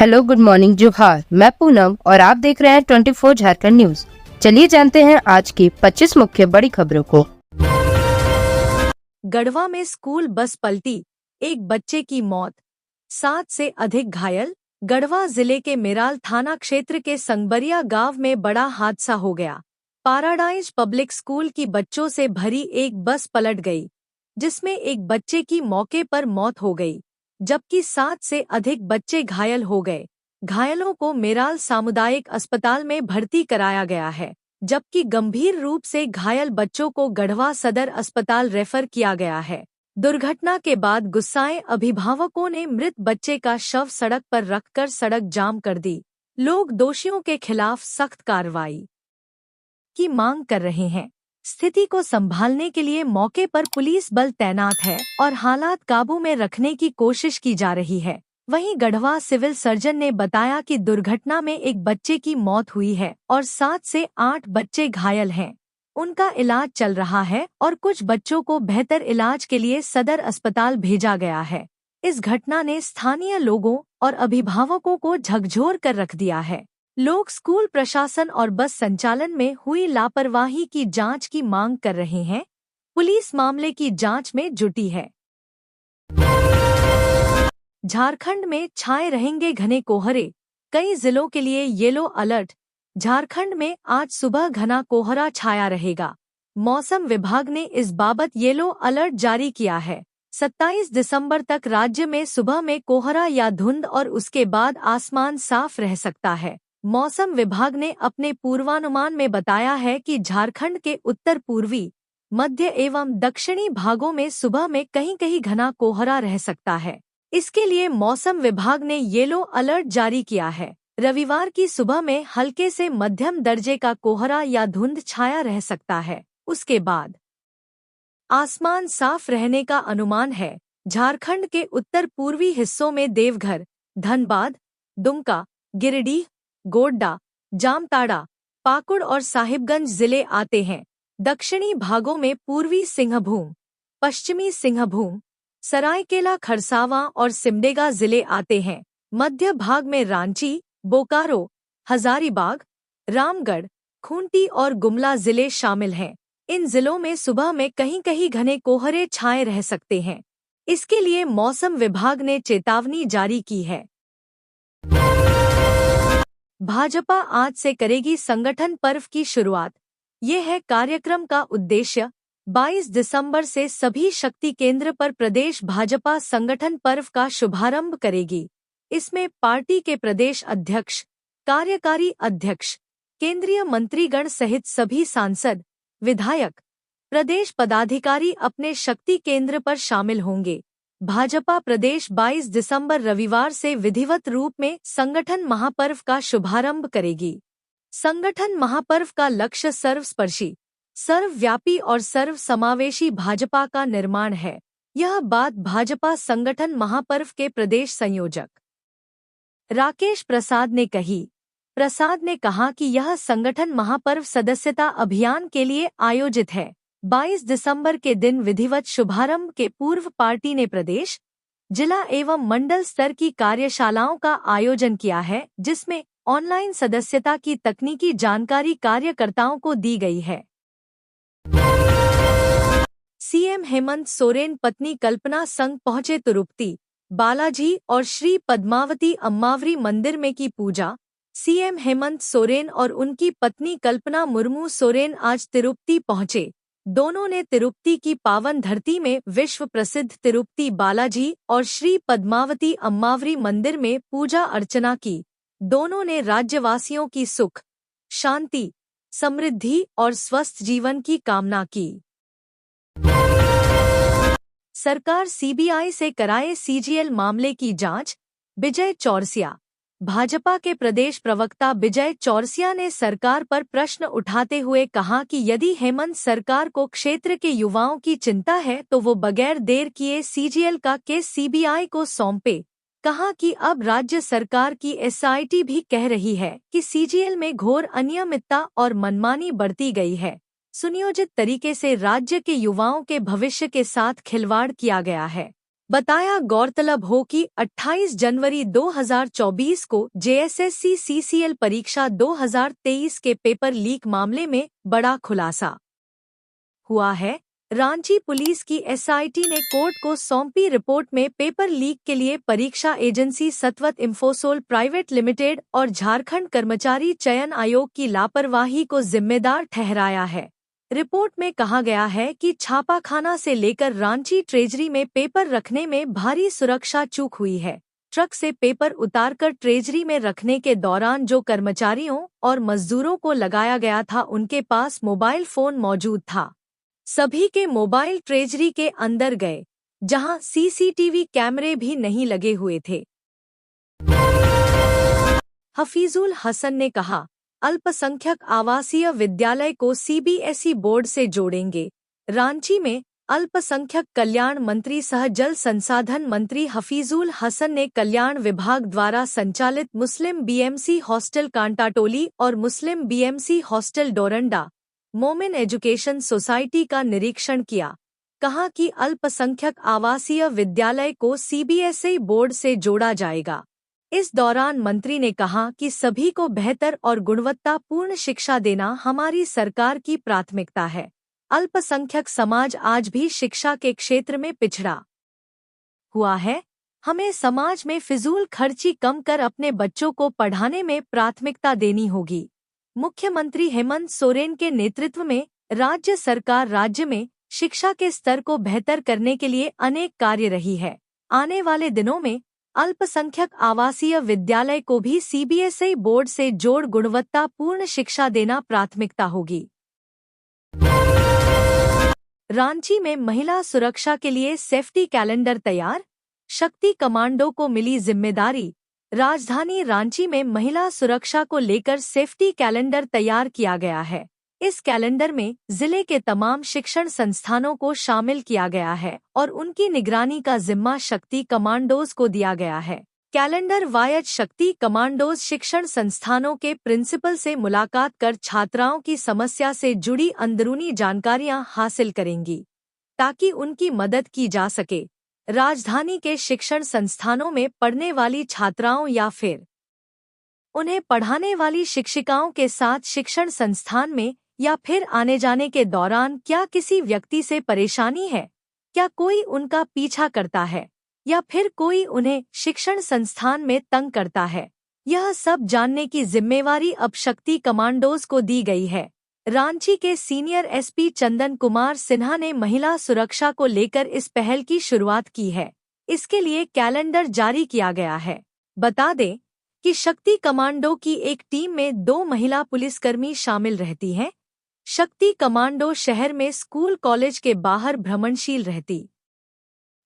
Hello, good morning, जोहार। मैं पूनम और आप देख रहे हैं 24 झारखंड न्यूज। चलिए जानते हैं आज की 25 मुख्य बड़ी खबरों को। गढ़वा में स्कूल बस पलटी, एक बच्चे की मौत, 7 से अधिक घायल। गढ़वा जिले के मेराल थाना क्षेत्र के संगबरिया गांव में बड़ा हादसा हो गया। पैराडाइज पब्लिक स्कूल की बच्चों से भरी एक बस पलट गई, जिसमें एक बच्चे की मौके पर मौत हो गई, जबकि 7 से अधिक बच्चे घायल हो गए। घायलों को मेराल सामुदायिक अस्पताल में भर्ती कराया गया है, जबकि गंभीर रूप से घायल बच्चों को गढ़वा सदर अस्पताल रेफर किया गया है। दुर्घटना के बाद गुस्साए अभिभावकों ने मृत बच्चे का शव सड़क पर रखकर सड़क जाम कर दी। लोग दोषियों के खिलाफ सख्त कार्रवाई की मांग कर रहे हैं। स्थिति को संभालने के लिए मौके पर पुलिस बल तैनात है और हालात काबू में रखने की कोशिश की जा रही है। वहीं गढ़वा सिविल सर्जन ने बताया कि दुर्घटना में एक बच्चे की मौत हुई है और 7 से 8 बच्चे घायल हैं। उनका इलाज चल रहा है और कुछ बच्चों को बेहतर इलाज के लिए सदर अस्पताल भेजा गया है। इस घटना ने स्थानीय लोगों और अभिभावकों को झकझोर कर रख दिया है। लोग स्कूल प्रशासन और बस संचालन में हुई लापरवाही की जांच की मांग कर रहे हैं। पुलिस मामले की जांच में जुटी है। झारखंड में छाए रहेंगे घने कोहरे, कई जिलों के लिए येलो अलर्ट। झारखंड में आज सुबह घना कोहरा छाया रहेगा। मौसम विभाग ने इस बाबत येलो अलर्ट जारी किया है। 27 दिसंबर तक राज्य में सुबह में कोहरा या धुंध और उसके बाद आसमान साफ रह सकता है। मौसम विभाग ने अपने पूर्वानुमान में बताया है कि झारखंड के उत्तर पूर्वी, मध्य एवं दक्षिणी भागों में सुबह में कहीं-कहीं घना कोहरा रह सकता है। इसके लिए मौसम विभाग ने येलो अलर्ट जारी किया है। रविवार की सुबह में हल्के से मध्यम दर्जे का कोहरा या धुंध छाया रह सकता है। उसके बाद आसमान साफ रहने का अनुमान है। झारखंड के उत्तर पूर्वी हिस्सों में देवघर, धनबाद, दुमका, गिरिडीह, गोड्डा, जामताड़ा, पाकुड़ और साहिबगंज जिले आते हैं। दक्षिणी भागों में पूर्वी सिंहभूम, पश्चिमी सिंहभूम, सरायकेला खरसावां और सिमडेगा जिले आते हैं। मध्य भाग में रांची, बोकारो, हजारीबाग, रामगढ़, खूंटी और गुमला जिले शामिल हैं। इन जिलों में सुबह में कहीं-कहीं घने कोहरे छाए रह सकते हैं। इसके लिए मौसम विभाग ने चेतावनी जारी की है। भाजपा आज से करेगी संगठन पर्व की शुरुआत। ये है कार्यक्रम का उद्देश्य। 22 दिसंबर से सभी शक्ति केंद्र पर प्रदेश भाजपा संगठन पर्व का शुभारंभ करेगी। इसमें पार्टी के प्रदेश अध्यक्ष, कार्यकारी अध्यक्ष, केंद्रीय मंत्रीगण सहित सभी सांसद, विधायक, प्रदेश पदाधिकारी अपने शक्ति केंद्र पर शामिल होंगे। भाजपा प्रदेश 22 दिसंबर रविवार से विधिवत रूप में संगठन महापर्व का शुभारंभ करेगी। संगठन महापर्व का लक्ष्य सर्वस्पर्शी, सर्वव्यापी और सर्व समावेशी भाजपा का निर्माण है। यह बात भाजपा संगठन महापर्व के प्रदेश संयोजक राकेश प्रसाद ने कही। प्रसाद ने कहा कि यह संगठन महापर्व सदस्यता अभियान के लिए आयोजित है। 22 दिसंबर के दिन विधिवत शुभारंभ के पूर्व पार्टी ने प्रदेश, जिला एवं मंडल स्तर की कार्यशालाओं का आयोजन किया है, जिसमें ऑनलाइन सदस्यता की तकनीकी जानकारी कार्यकर्ताओं को दी गई है। सीएम हेमंत सोरेन पत्नी कल्पना संग पहुंचे तिरुपति, बालाजी और श्री पद्मावती अम्मावरी मंदिर में की पूजा। सीएम हेमंत सोरेन और उनकी पत्नी कल्पना मुर्मू सोरेन आज तिरुपति पहुंचे। दोनों ने तिरुपति की पावन धरती में विश्व प्रसिद्ध तिरुपति बालाजी और श्री पद्मावती अम्मावरी मंदिर में पूजा अर्चना की। दोनों ने राज्यवासियों की सुख, शांति, समृद्धि और स्वस्थ जीवन की कामना की। सरकार सीबीआई से कराए सीजीएल मामले की जांच। विजय चौरसिया। भाजपा के प्रदेश प्रवक्ता विजय चौरसिया ने सरकार पर प्रश्न उठाते हुए कहा कि यदि हेमंत सरकार को क्षेत्र के युवाओं की चिंता है तो वो बगैर देर किए सीजीएल का केस सीबीआई को सौंपे। कहा कि अब राज्य सरकार की एसआईटी भी कह रही है कि सीजीएल में घोर अनियमितता और मनमानी बरती गई है। सुनियोजित तरीके से राज्य के युवाओं के भविष्य के साथ खिलवाड़ किया गया है। बताया। गौरतलब हो कि 28 जनवरी 2024 को जेएसएससी सीसीएल परीक्षा 2023 के पेपर लीक मामले में बड़ा खुलासा हुआ है। रांची पुलिस की एसआईटी ने कोर्ट को सौंपी रिपोर्ट में पेपर लीक के लिए परीक्षा एजेंसी सतवत इंफोसोल प्राइवेट लिमिटेड और झारखंड कर्मचारी चयन आयोग की लापरवाही को जिम्मेदार ठहराया है। रिपोर्ट में कहा गया है कि छापाखाना से लेकर रांची ट्रेजरी में पेपर रखने में भारी सुरक्षा चूक हुई है। ट्रक से पेपर उतारकर ट्रेजरी में रखने के दौरान जो कर्मचारियों और मजदूरों को लगाया गया था उनके पास मोबाइल फोन मौजूद था। सभी के मोबाइल ट्रेजरी के अंदर गए, जहां सीसीटीवी कैमरे भी नहीं लगे हुए थे। हफीजुल हसन ने कहा, अल्पसंख्यक आवासीय विद्यालय को सीबीएसई बोर्ड से जोड़ेंगे। रांची में अल्पसंख्यक कल्याण मंत्री सह जल संसाधन मंत्री हफीजुल हसन ने कल्याण विभाग द्वारा संचालित मुस्लिम बीएमसी हॉस्टल कांटाटोली और मुस्लिम बीएमसी हॉस्टल डोरंडा मोमिन एजुकेशन सोसाइटी का निरीक्षण किया। कहा कि अल्पसंख्यक आवासीय विद्यालय को सीबीएसई बोर्ड से जोड़ा जाएगा। इस दौरान मंत्री ने कहा कि सभी को बेहतर और गुणवत्तापूर्ण शिक्षा देना हमारी सरकार की प्राथमिकता है। अल्पसंख्यक समाज आज भी शिक्षा के क्षेत्र में पिछड़ा हुआ है। हमें समाज में फिजूल खर्ची कम कर अपने बच्चों को पढ़ाने में प्राथमिकता देनी होगी। मुख्यमंत्री हेमंत सोरेन के नेतृत्व में राज्य सरकार राज्य में शिक्षा के स्तर को बेहतर करने के लिए अनेक कार्य रही है। आने वाले दिनों में अल्पसंख्यक आवासीय विद्यालय को भी सीबीएसई बोर्ड से जोड़ गुणवत्तापूर्ण शिक्षा देना प्राथमिकता होगी। रांची में महिला सुरक्षा के लिए सेफ्टी कैलेंडर तैयार, शक्ति कमांडो को मिली जिम्मेदारी। राजधानी रांची में महिला सुरक्षा को लेकर सेफ्टी कैलेंडर तैयार किया गया है। इस कैलेंडर में जिले के तमाम शिक्षण संस्थानों को शामिल किया गया है और उनकी निगरानी का जिम्मा शक्ति कमांडोज को दिया गया है। कैलेंडर वायज शक्ति कमांडोज शिक्षण संस्थानों के प्रिंसिपल से मुलाकात कर छात्राओं की समस्या से जुड़ी अंदरूनी जानकारियां हासिल करेंगी, ताकि उनकी मदद की जा सके। राजधानी के शिक्षण संस्थानों में पढ़ने वाली छात्राओं या फिर उन्हें पढ़ाने वाली शिक्षिकाओं के साथ शिक्षण संस्थान में या फिर आने जाने के दौरान क्या किसी व्यक्ति से परेशानी है, क्या कोई उनका पीछा करता है या फिर कोई उन्हें शिक्षण संस्थान में तंग करता है, यह सब जानने की जिम्मेवारी अब शक्ति कमांडोज को दी गई है। रांची के सीनियर एसपी चंदन कुमार सिन्हा ने महिला सुरक्षा को लेकर इस पहल की शुरुआत की है। इसके लिए कैलेंडर जारी किया गया है। बता दें कि शक्ति कमांडो की एक टीम में 2 महिला पुलिसकर्मी शामिल रहती हैं। शक्ति कमांडो शहर में स्कूल कॉलेज के बाहर भ्रमणशील रहती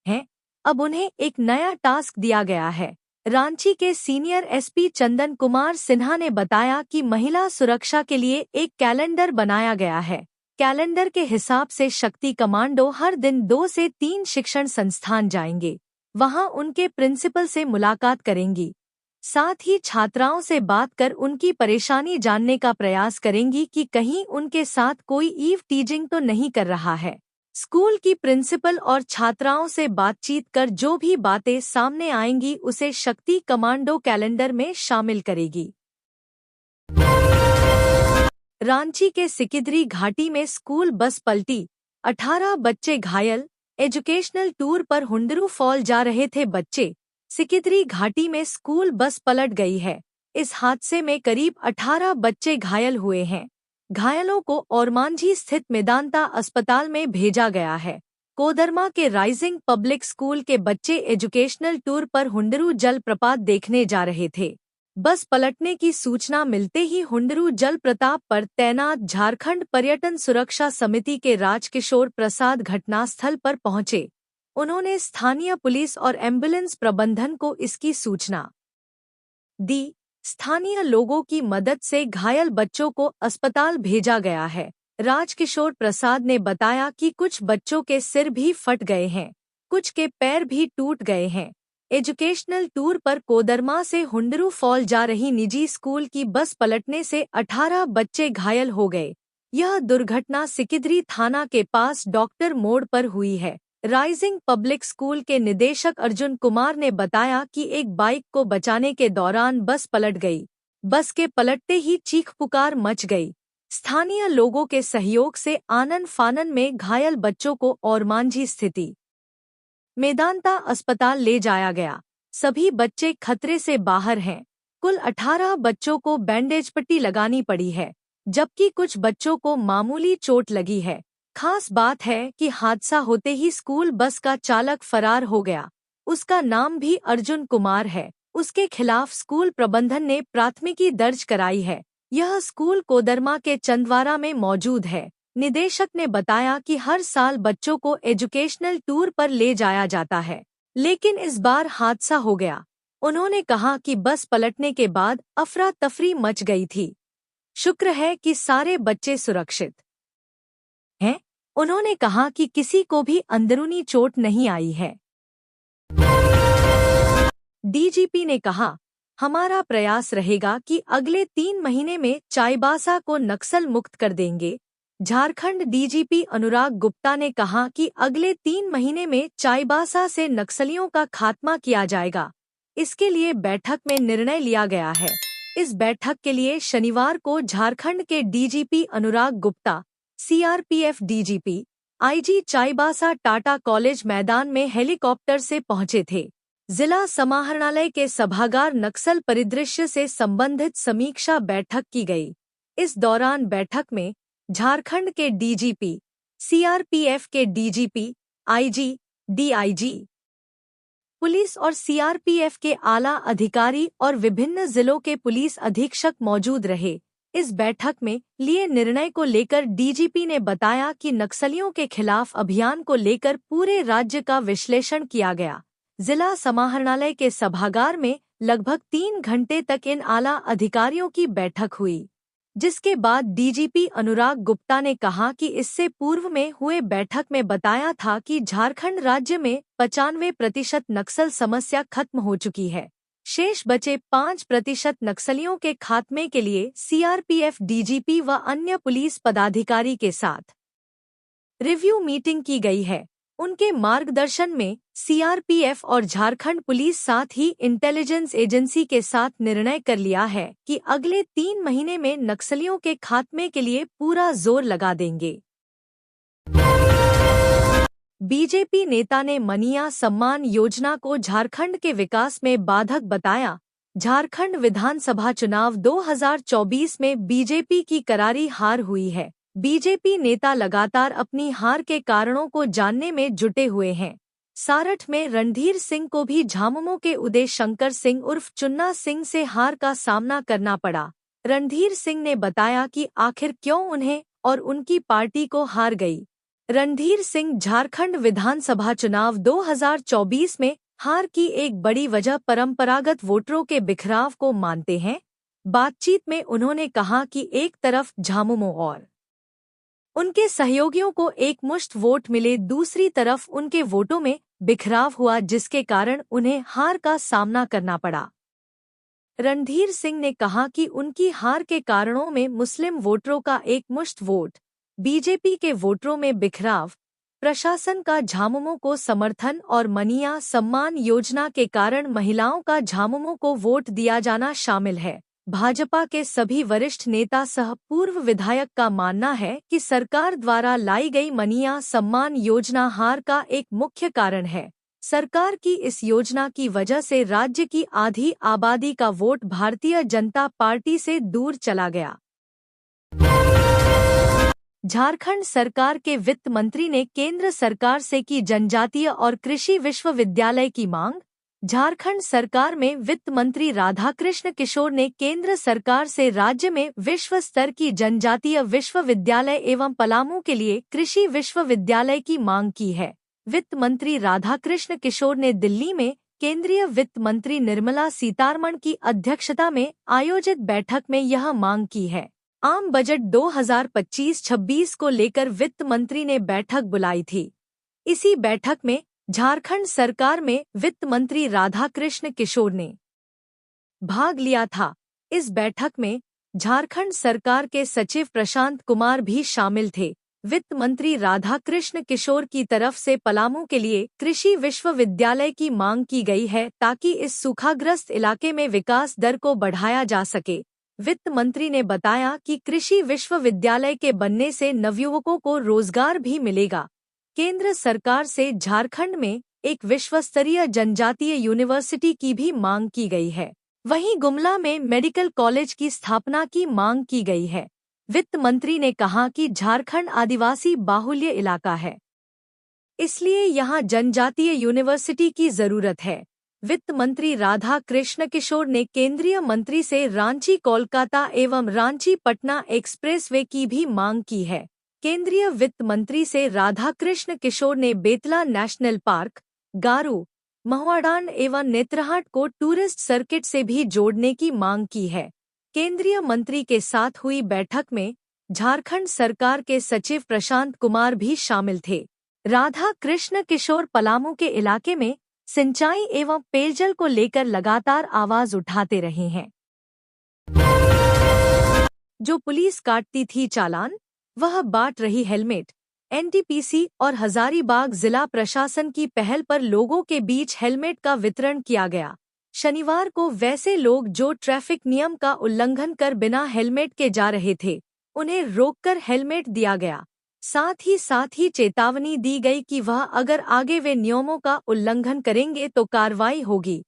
हैं। अब उन्हें एक नया टास्क दिया गया है। रांची के सीनियर एसपी चंदन कुमार सिन्हा ने बताया कि महिला सुरक्षा के लिए एक कैलेंडर बनाया गया है। कैलेंडर के हिसाब से शक्ति कमांडो हर दिन 2 से 3 शिक्षण संस्थान जाएंगे, वहां उनके प्रिंसिपल से मुलाकात करेंगी, साथ ही छात्राओं से बात कर उनकी परेशानी जानने का प्रयास करेंगी कि कहीं उनके साथ कोई ईव टीजिंग तो नहीं कर रहा है। स्कूल की प्रिंसिपल और छात्राओं से बातचीत कर जो भी बातें सामने आएंगी उसे शक्ति कमांडो कैलेंडर में शामिल करेगी। रांची के सिकिदरी घाटी में स्कूल बस पलटी, 18 बच्चे घायल। एजुकेशनल टूर पर हुंडरू फॉल जा रहे थे बच्चे। सिकिदरी घाटी में स्कूल बस पलट गई है। इस हादसे में करीब 18 बच्चे घायल हुए हैं। घायलों को ओरमांझी स्थित मेदांता अस्पताल में भेजा गया है। कोदरमा के राइजिंग पब्लिक स्कूल के बच्चे एजुकेशनल टूर पर हुंडरू जलप्रपात देखने जा रहे थे। बस पलटने की सूचना मिलते ही हुंडरू जलप्रपात पर तैनात झारखंड पर्यटन सुरक्षा समिति के राजकिशोर प्रसाद घटनास्थल पर पहुंचे। उन्होंने स्थानीय पुलिस और एम्बुलेंस प्रबंधन को इसकी सूचना दी। स्थानीय लोगों की मदद से घायल बच्चों को अस्पताल भेजा गया है। राजकिशोर प्रसाद ने बताया कि कुछ बच्चों के सिर भी फट गए हैं, कुछ के पैर भी टूट गए हैं। एजुकेशनल टूर पर कोदरमा से हुंडरू फॉल जा रही निजी स्कूल की बस पलटने से 18 बच्चे घायल हो गए। यह दुर्घटना सिकिदरी थाना के पास डॉक्टर मोड़ पर हुई है। राइजिंग पब्लिक स्कूल के निदेशक अर्जुन कुमार ने बताया कि एक बाइक को बचाने के दौरान बस पलट गई। बस के पलटते ही चीख पुकार मच गई। स्थानीय लोगों के सहयोग से आनन फानन में घायल बच्चों को ओरमांझी स्थिति मेदांता अस्पताल ले जाया गया। सभी बच्चे खतरे से बाहर हैं। कुल 18 बच्चों को बैंडेज पट्टी लगानी पड़ी है, जबकि कुछ बच्चों को मामूली चोट लगी है। खास बात है कि हादसा होते ही स्कूल बस का चालक फरार हो गया। उसका नाम भी अर्जुन कुमार है। उसके खिलाफ स्कूल प्रबंधन ने प्राथमिकी दर्ज कराई है। यह स्कूल कोदरमा के चंदवारा में मौजूद है। निदेशक ने बताया कि हर साल बच्चों को एजुकेशनल टूर पर ले जाया जाता है, लेकिन इस बार हादसा हो गया। उन्होंने कहा कि बस पलटने के बाद अफरा तफरी मच गई थी। शुक्र है कि सारे बच्चे सुरक्षित हैं। उन्होंने कहा कि किसी को भी अंदरूनी चोट नहीं आई है। डीजीपी ने कहा, हमारा प्रयास रहेगा कि अगले 3 महीने में चाईबासा को नक्सल मुक्त कर देंगे। झारखंड डीजीपी अनुराग गुप्ता ने कहा कि अगले 3 महीने में चाईबासा से नक्सलियों का खात्मा किया जाएगा। इसके लिए बैठक में निर्णय लिया गया है। इस बैठक के लिए शनिवार को झारखंड के DGP Anurag Gupta, CRPF DGP, IG Chaibasa Tata college मैदान में हेलीकॉप्टर से पहुंचे थे। जिला समाहरणालय के सभागार नक्सल परिदृश्य से संबंधित समीक्षा बैठक की गई। इस दौरान बैठक में झारखंड के डीजीपी, सीआरपीएफ के डीजीपी, आईजी, डीआईजी, पुलिस और सीआरपीएफ के आला अधिकारी और विभिन्न जिलों के पुलिस अधीक्षक मौजूद रहे। इस बैठक में लिए निर्णय को लेकर डीजीपी ने बताया कि नक्सलियों के खिलाफ अभियान को लेकर पूरे राज्य का विश्लेषण किया गया। जिला समाहरणालय के सभागार में लगभग 3 घंटे तक इन आला अधिकारियों की बैठक हुई, जिसके बाद डीजीपी अनुराग गुप्ता ने कहा कि इससे पूर्व में हुए बैठक में बताया था कि झारखंड राज्य में 95% नक्सल समस्या खत्म हो चुकी है। शेष बचे 5% नक्सलियों के खात्मे के लिए सीआरपीएफ डीजीपी व अन्य पुलिस पदाधिकारी के साथ रिव्यू मीटिंग की गई है। उनके मार्गदर्शन में सीआरपीएफ और झारखंड पुलिस साथ ही इंटेलिजेंस एजेंसी के साथ निर्णय कर लिया है कि अगले 3 महीने में नक्सलियों के खात्मे के लिए पूरा जोर लगा देंगे। बीजेपी नेता ने मनिया सम्मान योजना को झारखंड के विकास में बाधक बताया। झारखंड विधानसभा चुनाव 2024 में बीजेपी की करारी हार हुई है। बीजेपी नेता लगातार अपनी हार के कारणों को जानने में जुटे हुए हैं। सारठ में रणधीर सिंह को भी झामुमो के उदय शंकर सिंह उर्फ चुन्ना सिंह से हार का सामना करना पड़ा। रणधीर सिंह ने बताया कि आखिर क्यों उन्हें और उनकी पार्टी को हार गई। रणधीर सिंह झारखंड विधानसभा चुनाव 2024 में हार की एक बड़ी वजह परंपरागत वोटरों के बिखराव को मानते हैं। बातचीत में उन्होंने कहा कि एक तरफ झामुमो और उनके सहयोगियों को एकमुश्त वोट मिले, दूसरी तरफ उनके वोटों में बिखराव हुआ, जिसके कारण उन्हें हार का सामना करना पड़ा। रणधीर सिंह ने कहा कि उनकी हार के कारणों में मुस्लिम वोटरों का एकमुश्त वोट, बीजेपी के वोटरों में बिखराव, प्रशासन का झामुमो को समर्थन और मनिया सम्मान योजना के कारण महिलाओं का झामुमो को वोट दिया जाना शामिल है। भाजपा के सभी वरिष्ठ नेता सह पूर्व विधायक का मानना है कि सरकार द्वारा लाई गई मनिया सम्मान योजना हार का एक मुख्य कारण है। सरकार की इस योजना की वजह से राज्य की आधी आबादी का वोट भारतीय जनता पार्टी से दूर चला गया। झारखंड सरकार के वित्त मंत्री ने केंद्र सरकार से की जनजातीय और कृषि विश्वविद्यालय की मांग। झारखंड सरकार में वित्त मंत्री राधाकृष्ण किशोर ने केंद्र सरकार से राज्य में विश्व स्तर की जनजातीय विश्वविद्यालय एवं पलामू के लिए कृषि विश्वविद्यालय की मांग की है। वित्त मंत्री राधाकृष्ण किशोर ने दिल्ली में केंद्रीय वित्त मंत्री निर्मला सीतारमण की अध्यक्षता में आयोजित बैठक में यह मांग की है। आम बजट 2025-26 को लेकर वित्त मंत्री ने बैठक बुलाई थी। इसी बैठक में झारखंड सरकार में वित्त मंत्री राधाकृष्ण किशोर ने भाग लिया था। इस बैठक में झारखंड सरकार के सचिव प्रशांत कुमार भी शामिल थे। वित्त मंत्री राधाकृष्ण किशोर की तरफ से पलामू के लिए कृषि विश्वविद्यालय की मांग की गई है ताकि इस सूखाग्रस्त इलाके में विकास दर को बढ़ाया जा सके। वित्त मंत्री ने बताया कि कृषि विश्वविद्यालय के बनने से नवयुवकों को रोजगार भी मिलेगा। केंद्र सरकार से झारखंड में एक विश्वस्तरीय जनजातीय यूनिवर्सिटी की भी मांग की गई है। वहीं गुमला में मेडिकल कॉलेज की स्थापना की मांग की गई है। वित्त मंत्री ने कहा कि झारखंड आदिवासी बाहुल्य इलाका है, इसलिए यहां जनजातीय यूनिवर्सिटी की जरूरत है। वित्त मंत्री राधा कृष्ण किशोर ने केंद्रीय मंत्री से रांची कोलकाता एवं रांची पटना एक्सप्रेसवे की भी मांग की है। केंद्रीय वित्त मंत्री से राधा कृष्ण किशोर ने बेतला नेशनल पार्क, गारू, महुआडांड एवं नेत्रहाट को टूरिस्ट सर्किट से भी जोड़ने की मांग की है। केंद्रीय मंत्री के साथ हुई बैठक में झारखंड सरकार के सचिव प्रशांत कुमार भी शामिल थे। राधा कृष्ण किशोर पलामू के इलाके में सिंचाई एवं पेयजल को लेकर लगातार आवाज उठाते रहे हैं। जो पुलिस काटती थी चालान, वह बांट रही हेलमेट। एनटीपीसी और हजारीबाग जिला प्रशासन की पहल पर लोगों के बीच हेलमेट का वितरण किया गया। शनिवार को वैसे लोग जो ट्रैफिक नियम का उल्लंघन कर बिना हेलमेट के जा रहे थे, उन्हें रोककर हेलमेट दिया गया। साथ ही चेतावनी दी गई कि वह अगर आगे वे नियमों का उल्लंघन करेंगे तो कार्रवाई होगी।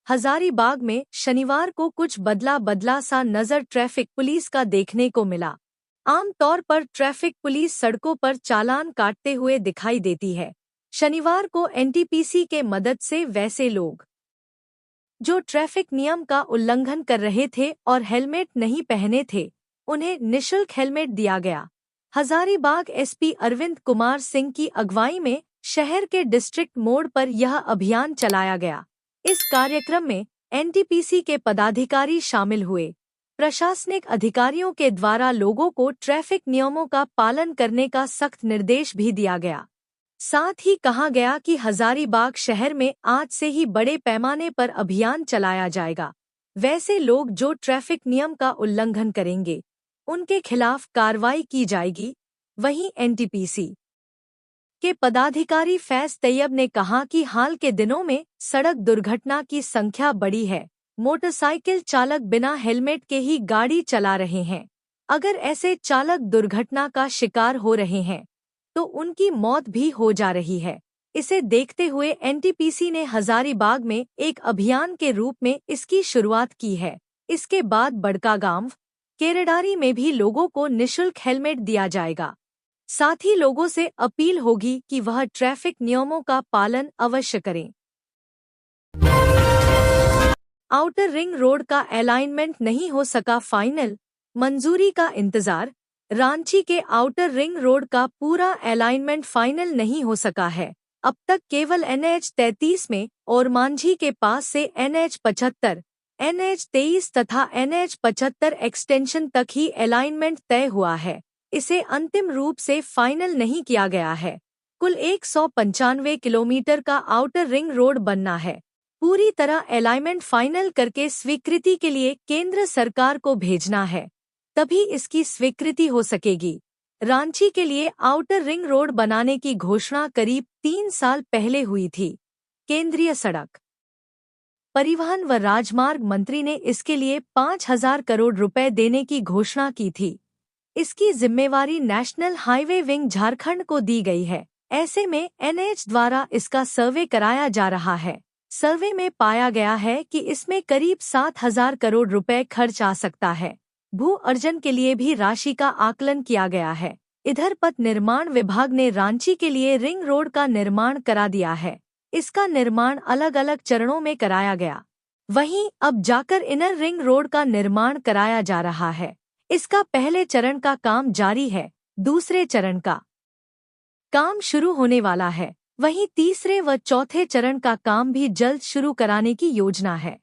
हजारीबाग में शनिवार को कुछ बदला सा नजर ट्रैफिक पुलिस का देखने को मिला। आम तौर पर ट्रैफिक पुलिस सड़कों पर चालान काटते हुए दिखाई देती है। शनिवार को एनटीपीसी के मदद से वैसे लोग जो ट्रैफिक नियम का उल्लंघन कर रहे थे और हेलमेट नहीं पहने थे, उन्हें निःशुल्क हेलमेट दिया गया। हजारीबाग एसपी अरविंद कुमार सिंह की अगुवाई में शहर के डिस्ट्रिक्ट मोड़ पर यह अभियान चलाया गया। इस कार्यक्रम में एनटीपीसी के पदाधिकारी शामिल हुए। प्रशासनिक अधिकारियों के द्वारा लोगों को ट्रैफिक नियमों का पालन करने का सख्त निर्देश भी दिया गया। साथ ही कहा गया कि हजारीबाग शहर में आज से ही बड़े पैमाने पर अभियान चलाया जाएगा। वैसे लोग जो ट्रैफिक नियम का उल्लंघन करेंगे, उनके खिलाफ कार्रवाई की जाएगी। वहीं एनटीपीसी के पदाधिकारी फैज तैयब ने कहा कि हाल के दिनों में सड़क दुर्घटना की संख्या बढ़ी है। मोटरसाइकिल चालक बिना हेलमेट के ही गाड़ी चला रहे हैं। अगर ऐसे चालक दुर्घटना का शिकार हो रहे हैं तो उनकी मौत भी हो जा रही है। इसे देखते हुए एनटीपीसी ने हजारीबाग में एक अभियान के रूप में इसकी शुरुआत की है। इसके बाद बड़कागांव, केरेडारी में भी लोगों को निःशुल्क हेलमेट दिया जाएगा। साथ ही लोगों से अपील होगी कि वह ट्रैफिक नियमों का पालन अवश्य करें। आउटर रिंग रोड का अलाइनमेंट नहीं हो सका फाइनल, मंजूरी का इंतजार। रांची के आउटर रिंग रोड का पूरा अलाइनमेंट फाइनल नहीं हो सका है। अब तक केवल NH 33 में और मांझी के पास से NH 75, NH 23 तथा NH 75 एक्सटेंशन तक ही अलाइनमेंट तय हुआ है। इसे अंतिम रूप से फाइनल नहीं किया गया है। कुल 195 किलोमीटर का आउटर रिंग रोड बनना है। पूरी तरह अलाइनमेंट फाइनल करके स्वीकृति के लिए केंद्र सरकार को भेजना है, तभी इसकी स्वीकृति हो सकेगी। रांची के लिए आउटर रिंग रोड बनाने की घोषणा करीब 3 साल पहले हुई थी। केंद्रीय सड़क परिवहन व राजमार्ग मंत्री ने इसके लिए 5,000 करोड़ रुपए देने की घोषणा की थी। इसकी जिम्मेवारी नेशनल हाईवे विंग झारखंड को दी गई है। ऐसे में NH द्वारा इसका सर्वे कराया जा रहा है। सर्वे में पाया गया है कि इसमें करीब 7,000 करोड़ रुपए खर्च आ सकता है। भू अर्जन के लिए भी राशि का आकलन किया गया है। इधर पथ निर्माण विभाग ने रांची के लिए रिंग रोड का निर्माण करा दिया है। इसका निर्माण अलग अलग चरणों में कराया गया। वहीं अब जाकर इनर रिंग रोड का निर्माण कराया जा रहा है। इसका पहले चरण का काम जारी है, दूसरे चरण का काम शुरू होने वाला है। वहीं तीसरे व चौथे चरण का काम भी जल्द शुरू कराने की योजना है।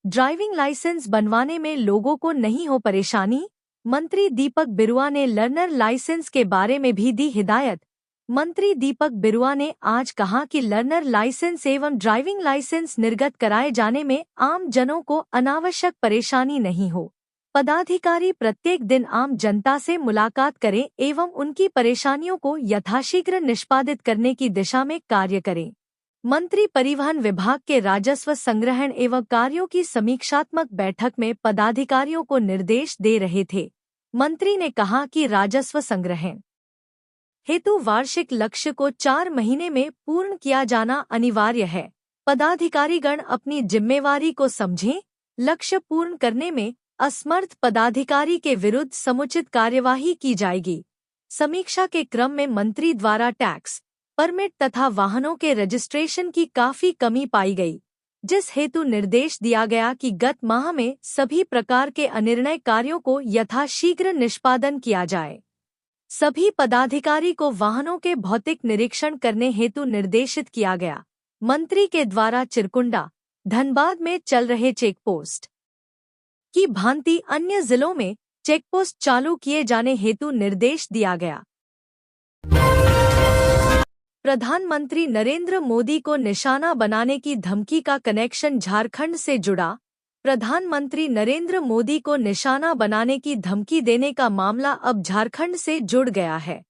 ड्राइविंग लाइसेंस बनवाने में लोगों को नहीं हो परेशानी, मंत्री दीपक बिरुआ ने लर्नर लाइसेंस के बारे में भी दी हिदायत। मंत्री दीपक बिरुआ ने आज कहा कि लर्नर लाइसेंस एवं ड्राइविंग लाइसेंस निर्गत कराए जाने में आम जनों को अनावश्यक परेशानी नहीं हो। पदाधिकारी प्रत्येक दिन आम जनता से मुलाकात करें एवं उनकी परेशानियों को यथाशीघ्र निष्पादित करने की दिशा में कार्य करें। मंत्री परिवहन विभाग के राजस्व संग्रहण एवं कार्यों की समीक्षात्मक बैठक में पदाधिकारियों को निर्देश दे रहे थे। मंत्री ने कहा कि राजस्व संग्रहण हेतु वार्षिक लक्ष्य को 4 महीने में पूर्ण किया जाना अनिवार्य है। पदाधिकारीगण अपनी जिम्मेवारी को समझें। लक्ष्य पूर्ण करने में असमर्थ पदाधिकारी के विरुद्ध समुचित कार्यवाही की जाएगी। समीक्षा के क्रम में मंत्री द्वारा टैक्स, परमिट तथा वाहनों के रजिस्ट्रेशन की काफी कमी पाई गई, जिस हेतु निर्देश दिया गया कि गत माह में सभी प्रकार के अनिर्णय कार्यों को यथाशीघ्र निष्पादन किया जाए। सभी पदाधिकारी को वाहनों के भौतिक निरीक्षण करने हेतु निर्देशित किया गया। मंत्री के द्वारा चिरकुंडा, धनबाद में चल रहे चेकपोस्ट की भांति अन्य जिलों में चेकपोस्ट चालू किए जाने हेतु निर्देश दिया गया। प्रधानमंत्री नरेंद्र मोदी को निशाना बनाने की धमकी का कनेक्शन झारखंड से जुड़ा। प्रधानमंत्री नरेंद्र मोदी को निशाना बनाने की धमकी देने का मामला अब झारखंड से जुड़ गया है।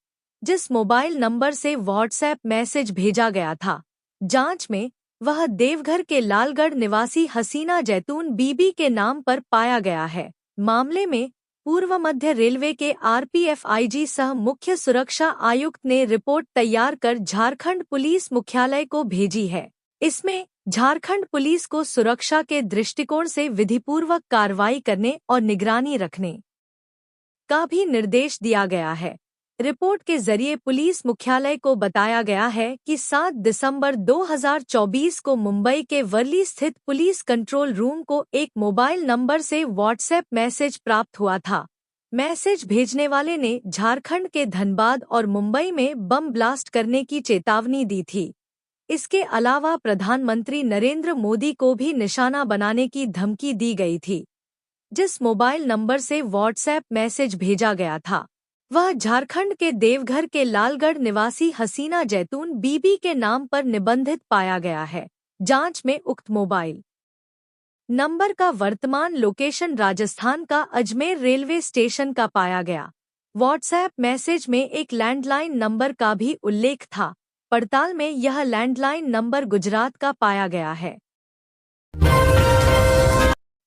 जिस मोबाइल नंबर से व्हाट्सएप मैसेज भेजा गया था, जांच में वह देवघर के लालगढ़ निवासी हसीना जैतून बीबी के नाम पर पाया गया है। मामले में पूर्व मध्य रेलवे के आरपीएफ आईजी सह मुख्य सुरक्षा आयुक्त ने रिपोर्ट तैयार कर झारखंड पुलिस मुख्यालय को भेजी है। इसमें झारखंड पुलिस को सुरक्षा के दृष्टिकोण से विधिपूर्वक कार्रवाई करने और निगरानी रखने का भी निर्देश दिया गया है। रिपोर्ट के जरिए पुलिस मुख्यालय को बताया गया है कि 7 दिसंबर 2024 को मुंबई के वर्ली स्थित पुलिस कंट्रोल रूम को एक मोबाइल नंबर से व्हाट्सएप मैसेज प्राप्त हुआ था। मैसेज भेजने वाले ने झारखंड के धनबाद और मुंबई में बम ब्लास्ट करने की चेतावनी दी थी। इसके अलावा प्रधानमंत्री नरेंद्र मोदी को भी निशाना बनाने की धमकी दी गई थी। जिस मोबाइल नंबर से व्हाट्सएप मैसेज भेजा गया था, वह झारखंड के देवघर के लालगढ़ निवासी हसीना जैतून बीबी के नाम पर निबंधित पाया गया है। जांच में उक्त मोबाइल नंबर का वर्तमान लोकेशन राजस्थान का अजमेर रेलवे स्टेशन का पाया गया। व्हाट्सएप मैसेज में एक लैंडलाइन नंबर का भी उल्लेख था। पड़ताल में यह लैंडलाइन नंबर गुजरात का पाया गया है।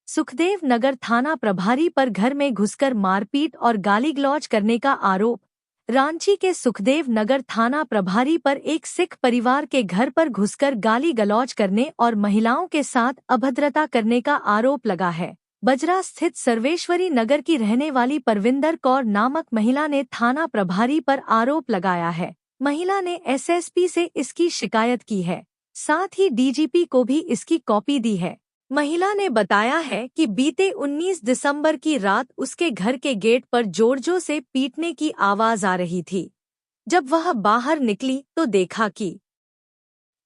सुखदेव नगर थाना प्रभारी पर घर में घुसकर मारपीट और गाली गलौज करने का आरोप। रांची के सुखदेव नगर थाना प्रभारी पर एक सिख परिवार के घर पर घुसकर गाली गलौज करने और महिलाओं के साथ अभद्रता करने का आरोप लगा है। बजरा स्थित सर्वेश्वरी नगर की रहने वाली परविंदर कौर नामक महिला ने थाना प्रभारी पर आरोप लगाया है। महिला ने एसएसपी से इसकी शिकायत की है, साथ ही डीजीपी को भी इसकी कॉपी दी है। महिला ने बताया है कि बीते 19 दिसंबर की रात उसके घर के गेट पर जोर-जोर से पीटने की आवाज आ रही थी। जब वह बाहर निकली तो देखा कि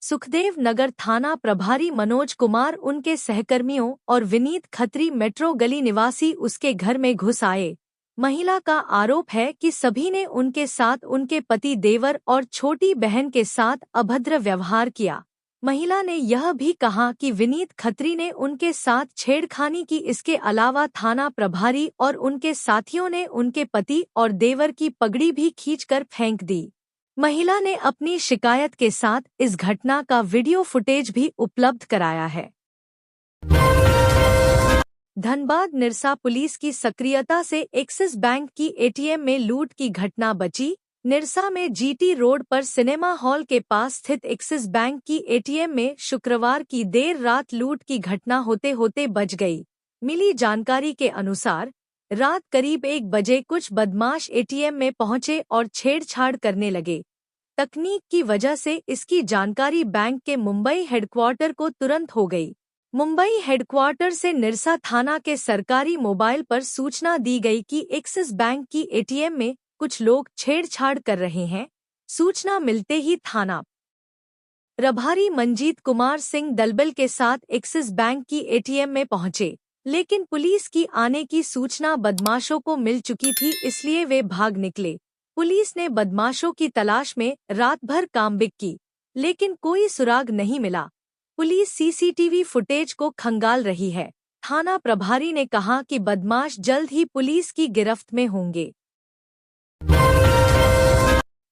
सुखदेव नगर थाना प्रभारी मनोज कुमार उनके सहकर्मियों और विनीत खत्री मेट्रो गली निवासी उसके घर में घुस आए। महिला का आरोप है कि सभी ने उनके साथ उनके पति देवर और छोटी बहन के साथ अभद्र व्यवहार किया। महिला ने यह भी कहा कि विनीत खत्री ने उनके साथ छेड़खानी की। इसके अलावा थाना प्रभारी और उनके साथियों ने उनके पति और देवर की पगड़ी भी खींचकर फेंक दी। महिला ने अपनी शिकायत के साथ इस घटना का वीडियो फुटेज भी उपलब्ध कराया है। धनबाद निरसा पुलिस की सक्रियता से एक्सिस बैंक की एटीएम में लूट की घटना बची। निरसा में जीटी रोड पर सिनेमा हॉल के पास स्थित एक्सिस बैंक की एटीएम में शुक्रवार की देर रात लूट की घटना होते होते बच गई। मिली जानकारी के अनुसार रात करीब 1 बजे कुछ बदमाश एटीएम में पहुंचे और छेड़छाड़ करने लगे। तकनीक की वजह से इसकी जानकारी बैंक के मुंबई हेडक्वार्टर को तुरंत हो गई। मुंबई हेडक्वार्टर से निरसा थाना के सरकारी मोबाइल पर सूचना दी गई कि एक्सिस बैंक की एटीएम में कुछ लोग छेड़छाड़ कर रहे हैं। सूचना मिलते ही थाना प्रभारी मंजीत कुमार सिंह दलबल के साथ एक्सिस बैंक की एटीएम में पहुंचे, लेकिन पुलिस की आने की सूचना बदमाशों को मिल चुकी थी, इसलिए वे भाग निकले। पुलिस ने बदमाशों की तलाश में रात भर कामबिग की, लेकिन कोई सुराग नहीं मिला। पुलिस सीसीटीवी फुटेज को खंगाल रही है। थाना प्रभारी ने कहा कि बदमाश जल्द ही पुलिस की गिरफ्त में होंगे।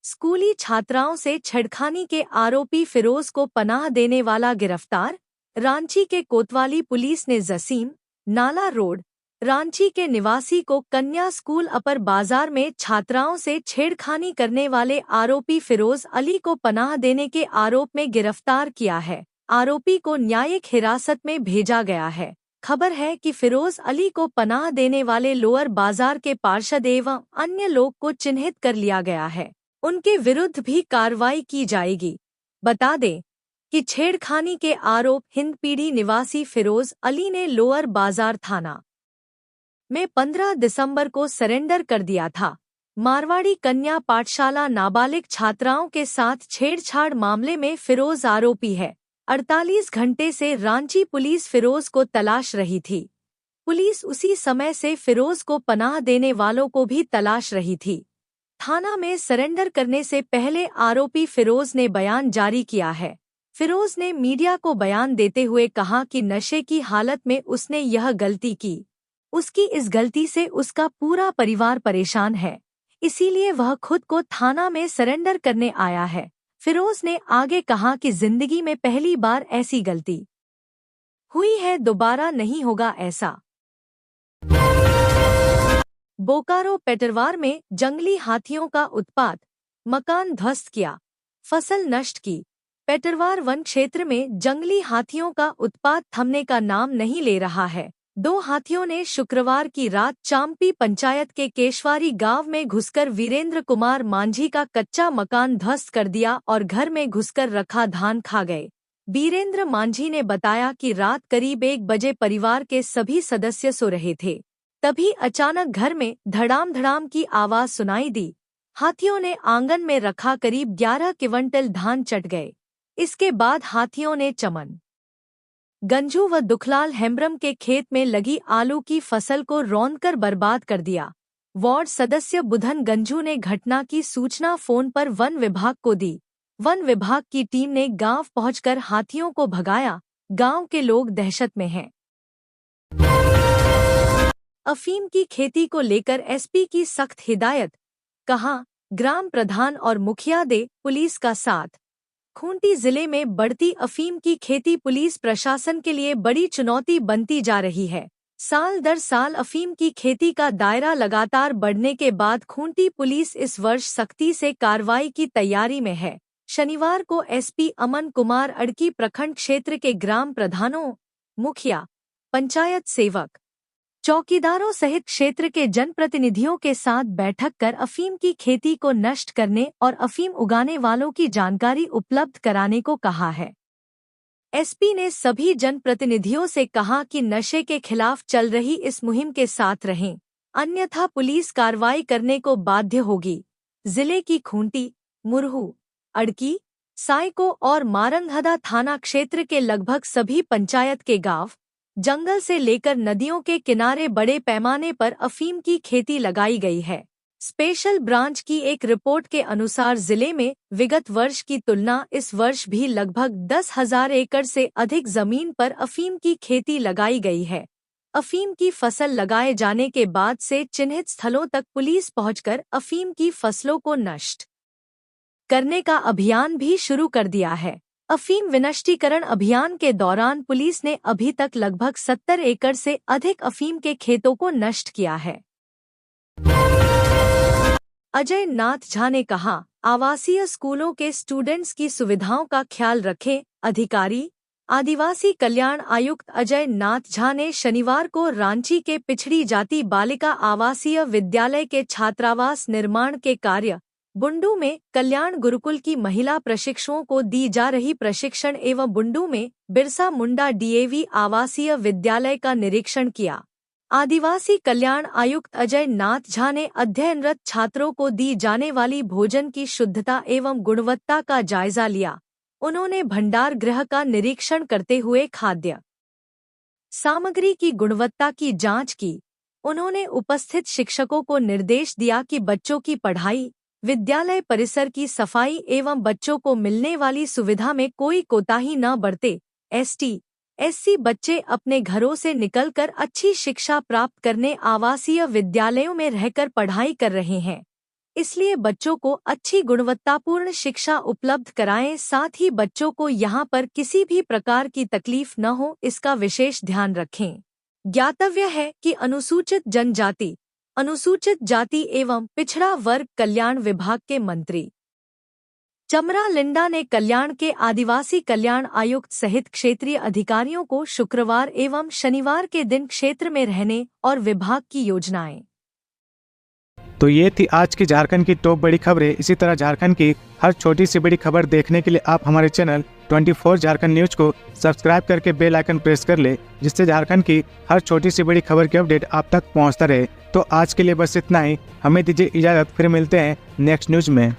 स्कूली छात्राओं से छेड़खानी के आरोपी फिरोज को पनाह देने वाला गिरफ्तार। रांची के कोतवाली पुलिस ने जसीम नाला रोड रांची के निवासी को कन्या स्कूल अपर बाजार में छात्राओं से छेड़खानी करने वाले आरोपी फिरोज अली को पनाह देने के आरोप में गिरफ्तार किया है। आरोपी को न्यायिक हिरासत में भेजा गया है। खबर है कि फिरोज अली को पनाह देने वाले लोअर बाजार के पार्षद एवं अन्य लोग को चिन्हित कर लिया गया है। उनके विरुद्ध भी कार्रवाई की जाएगी। बता दें कि छेड़खानी के आरोप हिंदपीढ़ी निवासी फिरोज अली ने लोअर बाजार थाना में 15 दिसंबर को सरेंडर कर दिया था। मारवाड़ी कन्या पाठशाला नाबालिग छात्राओं के साथ छेड़छाड़ मामले में फिरोज आरोपी है। 48 घंटे से रांची पुलिस फिरोज को तलाश रही थी। पुलिस उसी समय से फिरोज को पनाह देने वालों को भी तलाश रही थी। थाना में सरेंडर करने से पहले आरोपी फिरोज ने बयान जारी किया है। फिरोज ने मीडिया को बयान देते हुए कहा कि नशे की हालत में उसने यह गलती की। उसकी इस गलती से उसका पूरा परिवार परेशान है, इसीलिए वह खुद को थाना में सरेंडर करने आया है। फिरोज ने आगे कहा कि जिंदगी में पहली बार ऐसी गलती हुई है, दोबारा नहीं होगा ऐसा। बोकारो पेटरवार में जंगली हाथियों का उत्पात, मकान ध्वस्त किया, फसल नष्ट की। पेटरवार वन क्षेत्र में जंगली हाथियों का उत्पात थमने का नाम नहीं ले रहा है। 2 हाथियों ने शुक्रवार की रात चांपी पंचायत के केशवारी गांव में घुसकर वीरेंद्र कुमार मांझी का कच्चा मकान ध्वस्त कर दिया और घर में घुसकर रखा धान खा गए। वीरेंद्र मांझी ने बताया कि रात करीब 1 बजे परिवार के सभी सदस्य सो रहे थे, तभी अचानक घर में धड़ाम धड़ाम की आवाज सुनाई दी। हाथियों ने आंगन में रखा करीब 11 क्विंटल धान चट गए। इसके बाद हाथियों ने चमन गंजू व दुखलाल हेम्ब्रम के खेत में लगी आलू की फसल को रौंदकर बर्बाद कर दिया। वार्ड सदस्य बुधन गंजू ने घटना की सूचना फोन पर वन विभाग को दी। वन विभाग की टीम ने गांव पहुंचकर हाथियों को भगाया। गांव के लोग दहशत में हैं। अफीम की खेती को लेकर एसपी की सख्त हिदायत, कहा ग्राम प्रधान और मुखिया दे पुलिस का साथ। खूंटी जिले में बढ़ती अफीम की खेती पुलिस प्रशासन के लिए बड़ी चुनौती बनती जा रही है। साल दर साल अफीम की खेती का दायरा लगातार बढ़ने के बाद खूंटी पुलिस इस वर्ष सख्ती से कार्रवाई की तैयारी में है। शनिवार को एसपी अमन कुमार अड़की प्रखंड क्षेत्र के ग्राम प्रधानों, मुखिया, पंचायत सेवक, चौकीदारों सहित क्षेत्र के जनप्रतिनिधियों के साथ बैठक कर अफीम की खेती को नष्ट करने और अफीम उगाने वालों की जानकारी उपलब्ध कराने को कहा है। एसपी ने सभी जनप्रतिनिधियों से कहा कि नशे के खिलाफ चल रही इस मुहिम के साथ रहें, अन्यथा पुलिस कार्रवाई करने को बाध्य होगी। जिले की खूंटी, मुरहू, अड़की, सायको और मारंगहदा थाना क्षेत्र के लगभग सभी पंचायत के गांव, जंगल से लेकर नदियों के किनारे बड़े पैमाने पर अफीम की खेती लगाई गई है। स्पेशल ब्रांच की एक रिपोर्ट के अनुसार जिले में विगत वर्ष की तुलना इस वर्ष भी लगभग 10,000 एकड़ से अधिक जमीन पर अफीम की खेती लगाई गई है। अफीम की फसल लगाए जाने के बाद से चिन्हित स्थलों तक पुलिस पहुंचकर अफीम की फसलों को नष्ट करने का अभियान भी शुरू कर दिया है। अफीम विनष्टीकरण अभियान के दौरान पुलिस ने अभी तक लगभग 70 एकड़ से अधिक अफीम के खेतों को नष्ट किया है। अजय नाथ झा ने कहा, आवासीय स्कूलों के स्टूडेंट्स की सुविधाओं का ख्याल रखें। अधिकारी, आदिवासी कल्याण आयुक्त अजय नाथ झा ने शनिवार को रांची के पिछड़ी जाति बालिका आवासीय विद्यालय के छात्रावास निर्माण के कार्य बुंडू में कल्याण गुरुकुल की महिला प्रशिक्षुओं को दी जा रही प्रशिक्षण एवं बुंडू में बिरसा मुंडा डीएवी आवासीय विद्यालय का निरीक्षण किया। आदिवासी कल्याण आयुक्त अजय नाथ झा ने अध्ययनरत छात्रों को दी जाने वाली भोजन की शुद्धता एवं गुणवत्ता का जायजा लिया। उन्होंने भंडार गृह का निरीक्षण करते हुए खाद्य सामग्री की गुणवत्ता की जांच की। उन्होंने उपस्थित शिक्षकों को निर्देश दिया कि बच्चों की पढ़ाई, विद्यालय परिसर की सफाई एवं बच्चों को मिलने वाली सुविधा में कोई कोताही न बरते। एसटी, एससी बच्चे अपने घरों से निकलकर अच्छी शिक्षा प्राप्त करने आवासीय विद्यालयों में रहकर पढ़ाई कर रहे हैं। इसलिए बच्चों को अच्छी गुणवत्तापूर्ण शिक्षा उपलब्ध कराएं, साथ ही बच्चों को यहां पर किसी भी प्रकार की तकलीफ न हो, इसका विशेष ध्यान रखें। ज्ञातव्य है कि अनुसूचित जाति एवं पिछड़ा वर्ग कल्याण विभाग के मंत्री चमरा लिंडा ने कल्याण के आदिवासी कल्याण आयुक्त सहित क्षेत्रीय अधिकारियों को शुक्रवार एवं शनिवार के दिन क्षेत्र में रहने और विभाग की योजनाएं। तो ये थी आज की झारखंड की टॉप बड़ी खबरें। इसी तरह झारखंड की हर छोटी सी बड़ी खबर देखने के लिए आप हमारे चैनल 24 झारखंड न्यूज को सब्सक्राइब करके बेल आइकन प्रेस कर ले, जिससे झारखंड की हर छोटी सी बड़ी खबर की अपडेट आप तक पहुंचता रहे। तो आज के लिए बस इतना ही, हमें दीजिए इजाजत, फिर मिलते हैं नेक्स्ट न्यूज में।